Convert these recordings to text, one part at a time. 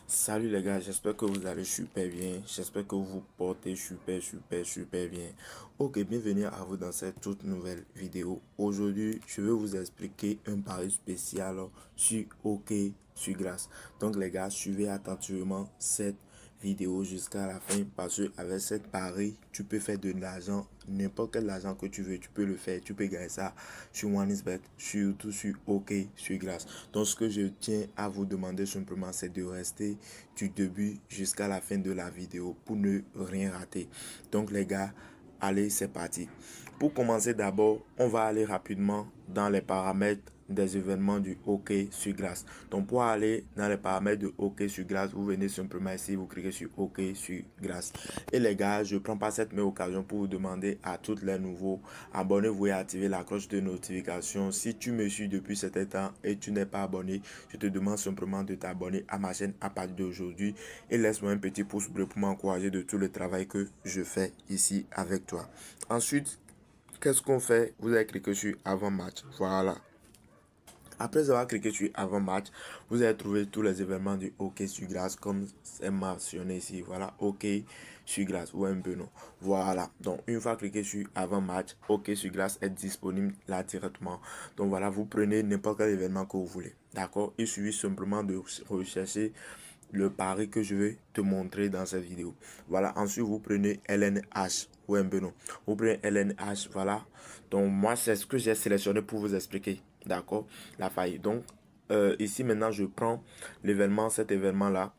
Salut les gars, j'espère que vous allez super bien. J'espère que vous portez super bien. Ok, bienvenue à vous dans cette toute nouvelle vidéo. Aujourd'hui, je vais vous expliquer un pari spécial sur hockey sur glace. Donc les gars, suivez attentivement cette vidéo jusqu'à la fin parce que avec cette pari, tu peux faire de l'argent, n'importe quel argent que tu veux, tu peux le faire, tu peux gagner ça sur OneXBet, surtout sur hockey sur glace. Donc ce que je tiens à vous demander simplement, c'est de rester du début jusqu'à la fin de la vidéo pour ne rien rater. Donc les gars, allez, c'est parti. Pour commencer d'abord, on va aller rapidement dans les paramètres des événements du hockey sur glace. Donc pour aller dans les paramètres de hockey sur glace, vous venez simplement ici, vous cliquez sur hockey sur glace. Et les gars, je prends pas cette même occasion pour vous demander à tous les nouveaux, abonnez-vous et activez la cloche de notification. Si tu me suis depuis cet temps et tu n'es pas abonné, je te demande simplement de t'abonner à ma chaîne à partir d'aujourd'hui et laisse-moi un petit pouce bleu pour m'encourager de tout le travail que je fais ici avec toi. Ensuite, qu'est-ce qu'on fait? Vous allez cliquer sur avant match. Voilà. Après avoir cliqué sur avant match, vous allez trouver tous les événements du hockey sur glace comme c'est mentionné ici. Voilà, hockey sur glace ou un peu non. Voilà. Donc une fois cliqué sur avant match, hockey sur glace est disponible là directement. Donc voilà, vous prenez n'importe quel événement que vous voulez. D'accord? Il suffit simplement de rechercher le pari que je vais te montrer dans cette vidéo. Voilà, ensuite vous prenez LNH ou un peu non. Vous prenez LNH, voilà. Donc moi c'est ce que j'ai sélectionné pour vous expliquer. D'accord, la faille. Donc ici maintenant je prends l'événement, cet événement là.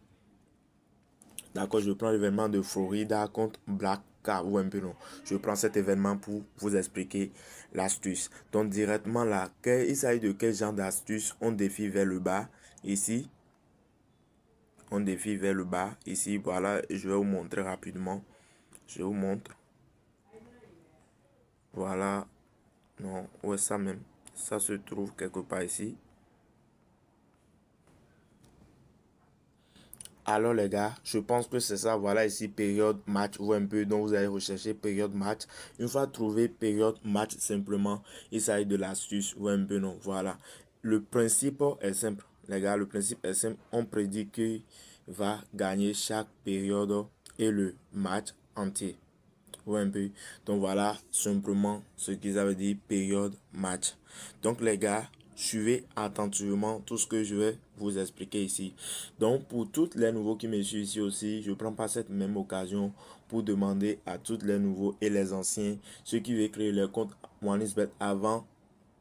D'accord, je prends l'événement de Florida contre Black Car ou un peu non. Je prends cet événement pour vous expliquer l'astuce. Donc directement là, il s'agit de quel genre d'astuce? On défie vers le bas ici. On défie vers le bas ici. Voilà, je vais vous montrer rapidement. Je vous montre. Voilà. Non, ouais, ça même. Ça se trouve quelque part ici. Alors les gars, je pense que c'est ça. Voilà ici période match ou un peu. Donc vous allez rechercher période match. Une fois trouvé période match simplement, il s'agit de l'astuce ou un peu non. Voilà. Le principe est simple. Les gars, le principe est simple. On prédit qu'il va gagner chaque période et le match entier. Ou un peu. Donc voilà simplement ce qu'ils avaient dit période match. Donc les gars, suivez attentivement tout ce que je vais vous expliquer ici. Donc pour toutes les nouveaux qui me suivent ici aussi, je prends pas cette même occasion pour demander à tous les nouveaux et les anciens, ceux qui veulent créer leur compte OneXBet avant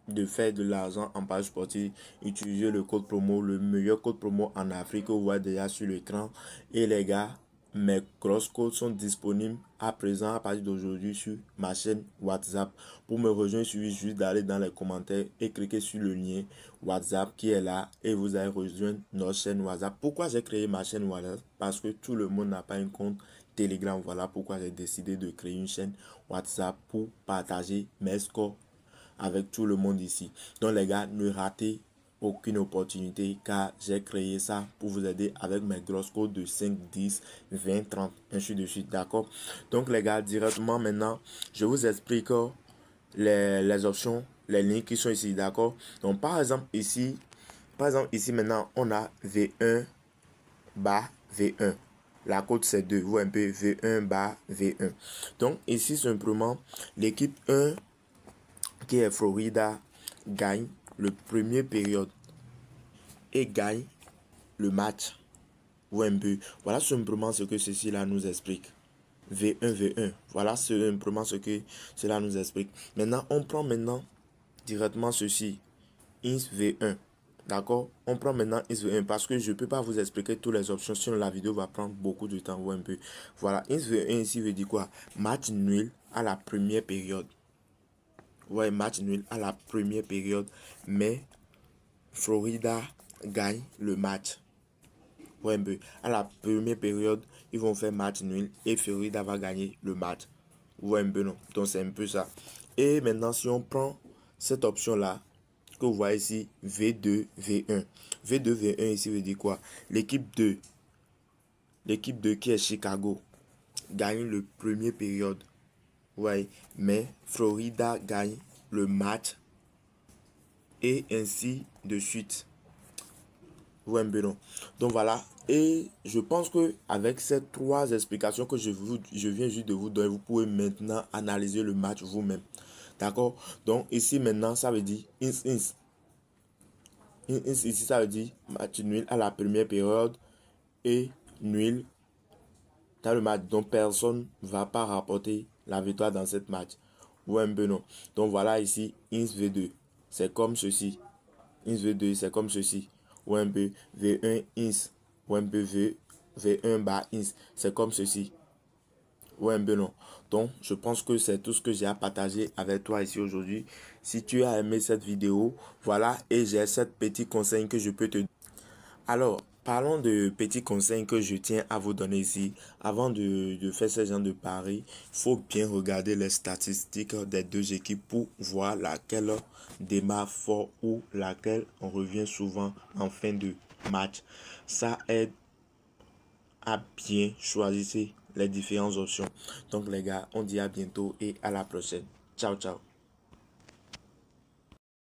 de faire de l'argent en page sportive, utilisez le code promo, le meilleur code promo en Afrique que vous voyez déjà sur l'écran. Et les gars, mes grosses codes sont disponibles à présent à partir d'aujourd'hui sur ma chaîne WhatsApp. Pour me rejoindre, il suffit juste d'aller dans les commentaires et cliquer sur le lien WhatsApp qui est là et vous allez rejoindre notre chaîne WhatsApp. Pourquoi j'ai créé ma chaîne WhatsApp? Parce que tout le monde n'a pas un compte Telegram. Voilà pourquoi j'ai décidé de créer une chaîne WhatsApp pour partager mes scores avec tout le monde ici. Donc les gars, ne ratez aucune opportunité car j'ai créé ça pour vous aider avec mes grosses codes de 5, 10, 20, 30, ainsi de suite. D'accord? Donc les gars, directement maintenant, je vous explique les options, les lignes qui sont ici. D'accord? Donc par exemple ici maintenant, on a V1 bas V1. La cote c'est 2, vous un peu V1 bas V1. Donc ici simplement, l'équipe 1 qui est Florida gagne le premier période et gagne le match ou un peu. Voilà simplement ce que ceci là nous explique. V1. Voilà simplement ce que cela nous explique. Maintenant, on prend maintenant directement ceci. INS V1. D'accord? On prend maintenant INS V1 parce que je ne peux pas vous expliquer toutes les options. Sinon, la vidéo va prendre beaucoup de temps ou un peu. Voilà. INS V1 ici veut dire quoi? Match nul à la première période. Ouais, match nul à la première période, mais Florida gagne le match. Ouais, un peu. À la première période, ils vont faire match nul et Florida va gagner le match. Ouais, un peu non. Donc c'est un peu ça. Et maintenant, si on prend cette option-là, que vous voyez ici, V2, V1. V2, V1 ici veut dire quoi? L'équipe 2 qui est Chicago gagne le premier période. Ouais, mais Florida gagne le match et ainsi de suite. Vous un peu non. Donc voilà. Et je pense que avec ces 3 explications que je viens juste de vous donner, vous pouvez maintenant analyser le match vous-même. D'accord? Donc ici maintenant, ça veut dire ins. Ici, ça veut dire match nul à la première période et nul dans le match. Donc personne ne va pas rapporter la victoire dans cette match. Ou un peu non. Donc voilà ici, ins V2. C'est comme ceci. Ins V2, c'est comme ceci. Ou un peu V1 ins. Ou un peu V1 bas ins. C'est comme ceci. Ou un peu non. Donc, je pense que c'est tout ce que j'ai à partager avec toi ici aujourd'hui. Si tu as aimé cette vidéo, voilà, et j'ai 7 petits conseils que je peux te donner. Alors, parlons de petits conseils que je tiens à vous donner ici. Avant de faire ce genre de paris, il faut bien regarder les statistiques des 2 équipes pour voir laquelle démarre fort ou laquelle on revient souvent en fin de match. Ça aide à bien choisir les différentes options. Donc les gars, on dit à bientôt et à la prochaine. Ciao, ciao.